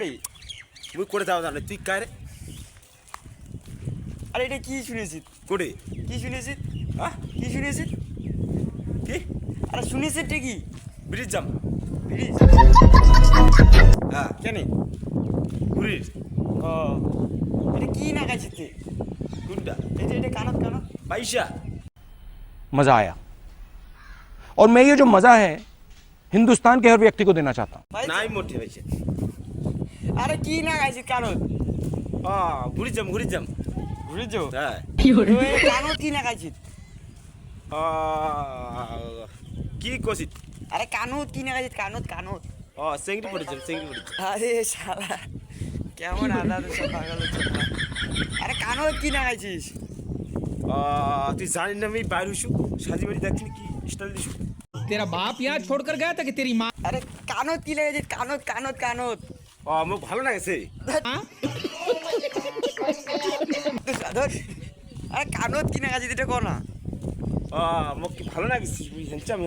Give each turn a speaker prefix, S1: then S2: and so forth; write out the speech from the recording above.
S1: করে
S2: মুই করে যাও জানে তুই কারে
S1: আরে এটা কি শুনেছিস
S2: করে
S1: কি শুনেছিস
S2: হ্যাঁ
S1: কি শুনেছিস
S2: কি
S1: আরে শুনেছিস কি
S2: ব্রিজ জাম
S1: ব্রিজ
S2: হ্যাঁ
S1: কেন
S2: ঘুরির
S1: ও এটা কি না খাইছিস তুই
S2: কোনটা
S1: এটা কানত কানত
S2: পয়সা
S3: मज़ा आया और मैं ये जो मज़ा है हिंदुस्तान के हर व्यक्ति को देना चाहता हूँ
S2: নাই মোটে পয়সা
S1: আরে কি না খাইছিস কানত
S2: ঘুরি যাম
S1: বুঝছো
S2: হ্যাঁ
S1: কানত কি না খাইছিস
S2: কি কষি
S1: আরে কানত কি না খাইছিস কানত কানত
S2: সেঙ্গি পড়েছে
S1: আরে শালা কেমন আলাদা সব পাগল হচ্ছে তোরা। আরে কানত কি না খাইছিস
S2: তুই জানি না আমি বাইর হইছু সাজি বাড়ি দেখছিলি কি স্টাইল দিছু
S4: तेरा बाप यहाँ छोड़कर गया था कि तेरी माँ
S1: আরে কানত কি লেগেছিস কানত কানত কানত
S2: মোক ভালো লাগেছে
S1: ধর আরে কানত কি না খাইছিস এটা কর না
S2: মোক কি ভালো লাগেছে বুঝছেন